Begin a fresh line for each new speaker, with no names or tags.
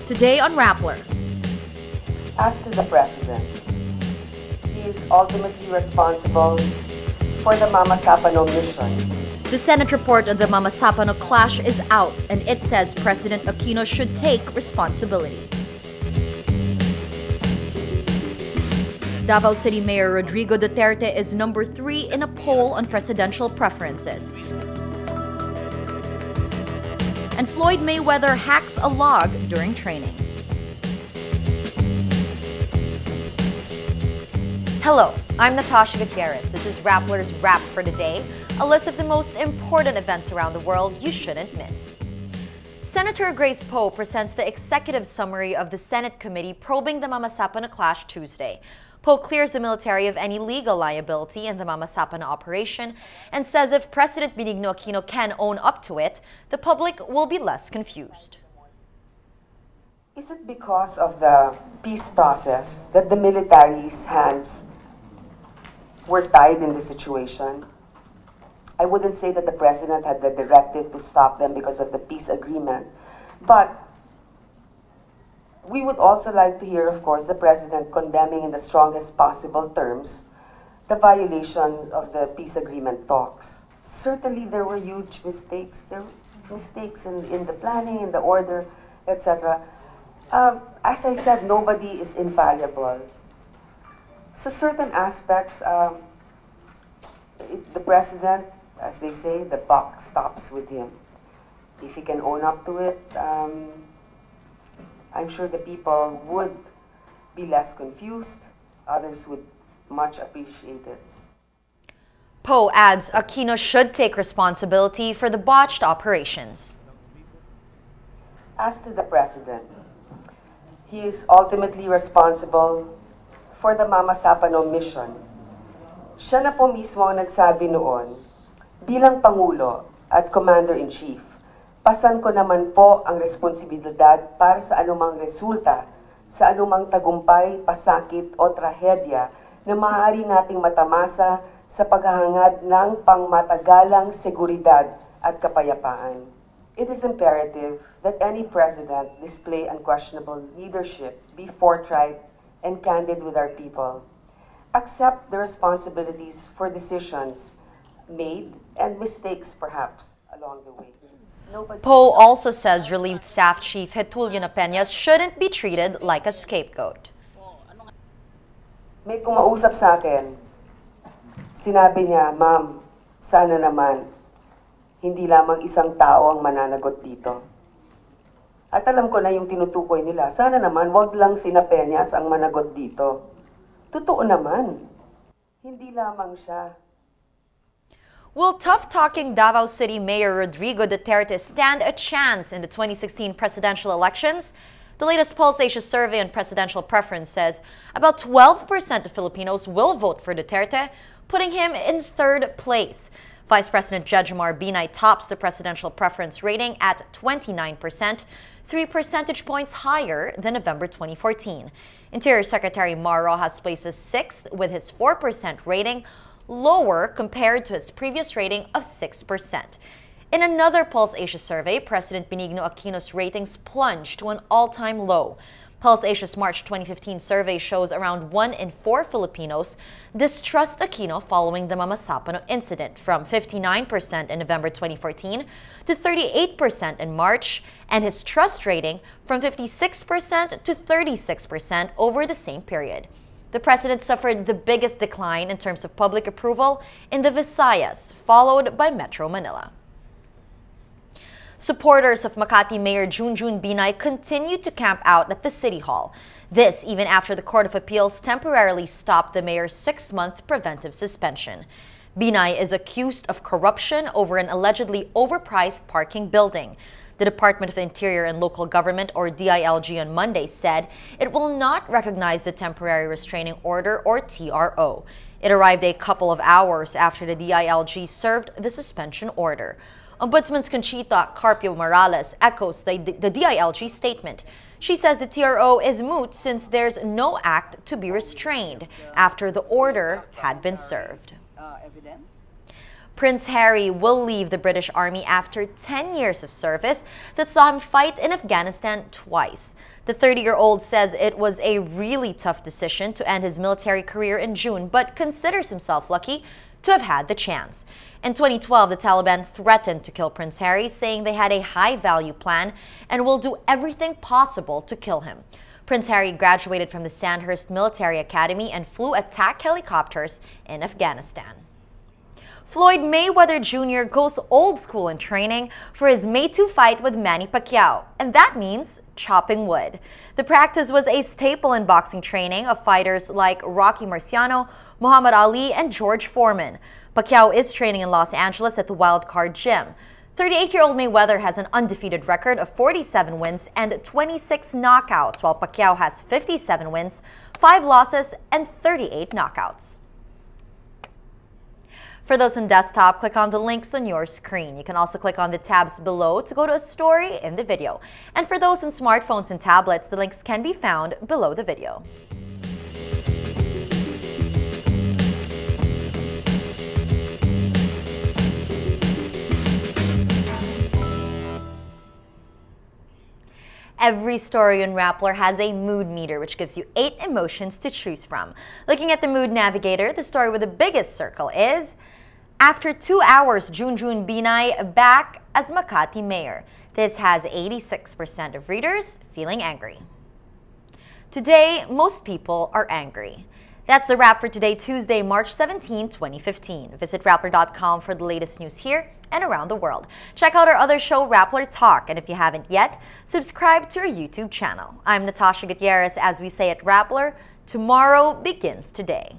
Today on Rappler.
As to the President, he is ultimately responsible for the Mamasapano mission.
The Senate report on the Mamasapano clash is out, and it says President Aquino should take responsibility. Davao City Mayor Rodrigo Duterte is number 3 in a poll on presidential preferences. And Floyd Mayweather hacks a log during training. Hello, I'm Natasha Gutierrez. This is Rappler's Wrap for today, a list of the most important events around the world you shouldn't miss. Senator Grace Poe presents the executive summary of the Senate committee probing the Mamasapano clash Tuesday. Poe clears the military of any legal liability in the Mamasapano operation and says if President Benigno Aquino can own up to it, the public will be less confused.
Is it because of the peace process that the military's hands were tied in the situation? I wouldn't say that the President had the directive to stop them because of the peace agreement, but we would also like to hear, of course, the President condemning in the strongest possible terms the violation of the peace agreement talks. Certainly there were huge mistakes. There were mistakes in the planning, in the order, etc. As I said, nobody is infallible. So certain aspects, the President, as they say, the buck stops with him. If he can own up to it, I'm sure the people would be less confused. Others would much appreciate it.
Poe adds Aquino should take responsibility for the botched operations.
As to the President, he is ultimately responsible for the Mamasapano mission. Siya na po mismo ang nagsabi noon, bilang Pangulo at Commander-in-Chief, pasan ko naman po ang responsibilidad para sa anumang resulta, sa anumang tagumpay, pasakit o trahedya na maaari nating matamasa sa paghahangad ng pangmatagalang seguridad at kapayapaan. It is imperative that any president display unquestionable leadership, be forthright and candid with our people, accept the responsibilities for decisions made and mistakes perhaps along the way.
Poe also says relieved SAF Chief Getulio Peñas shouldn't be treated like a scapegoat.
May kumausap sa akin, sinabi niya, Ma'am, sana naman, hindi lamang isang tao ang mananagot dito. At alam ko na yung tinutukoy nila, sana naman wag lang sina Peñas ang managot dito. Totoo naman, hindi lamang siya.
Will tough-talking Davao City Mayor Rodrigo Duterte stand a chance in the 2016 presidential elections? The latest Pulse Asia survey on presidential preference says about 12% of Filipinos will vote for Duterte, putting him in 3rd place. Vice President Jejomar Binay tops the presidential preference rating at 29%, 3 percentage points higher than November 2014. Interior Secretary Mar Rojas places 6th with his 4% rating, lower compared to his previous rating of 6%. In another Pulse Asia survey, President Benigno Aquino's ratings plunged to an all-time low. Pulse Asia's March 2015 survey shows around 1 in 4 Filipinos distrust Aquino following the Mamasapano incident, from 59% in November 2014 to 38% in March, and his trust rating from 56% to 36% over the same period. The president suffered the biggest decline in terms of public approval in the Visayas, followed by Metro Manila. Supporters of Makati Mayor JUNJUN BINAY continue to camp out at the City Hall. This even after the Court of Appeals temporarily stopped the mayor's 6-month preventive suspension. BINAY is accused of corruption over an allegedly overpriced parking building. The Department of the Interior and Local Government, or DILG, on Monday said it will not recognize the Temporary Restraining Order, or TRO. It arrived a couple of hours after the DILG served the suspension order. Ombudsman Conchita Carpio Morales echoes the DILG statement. She says the TRO is moot since there's no act to be restrained after the order had been served. Prince Harry will leave the British Army after 10 years of service that saw him fight in Afghanistan twice. The 30-year-old says it was a really tough decision to end his military career in June, but considers himself lucky to have had the chance. In 2012, the Taliban threatened to kill Prince Harry, saying they had a high-value plan and will do everything possible to kill him. Prince Harry graduated from the Sandhurst Military Academy and flew attack helicopters in Afghanistan. Floyd Mayweather Jr. goes old school in training for his May 2 fight with Manny Pacquiao, and that means chopping wood. The practice was a staple in boxing training of fighters like Rocky Marciano, Muhammad Ali, and George Foreman. Pacquiao is training in Los Angeles at the Wild Card Gym. 38-year-old Mayweather has an undefeated record of 47 wins and 26 knockouts, while Pacquiao has 57 wins, 5 losses, and 38 knockouts. For those on desktop, click on the links on your screen. You can also click on the tabs below to go to a story in the video. And for those on smartphones and tablets, the links can be found below the video. Every story on Rappler has a mood meter, which gives you 8 emotions to choose from. Looking at the mood navigator, the story with the biggest circle is: after 2 hours, JUNJUN BINAY back as Makati mayor. This has 86% of readers feeling angry. Today, most people are angry. That's the wrap for today, Tuesday, March 17, 2015. Visit Rappler.com for the latest news here and around the world. Check out our other show, Rappler Talk, and if you haven't yet, subscribe to our YouTube channel. I'm Natasha Gutierrez. As we say at Rappler, tomorrow begins today.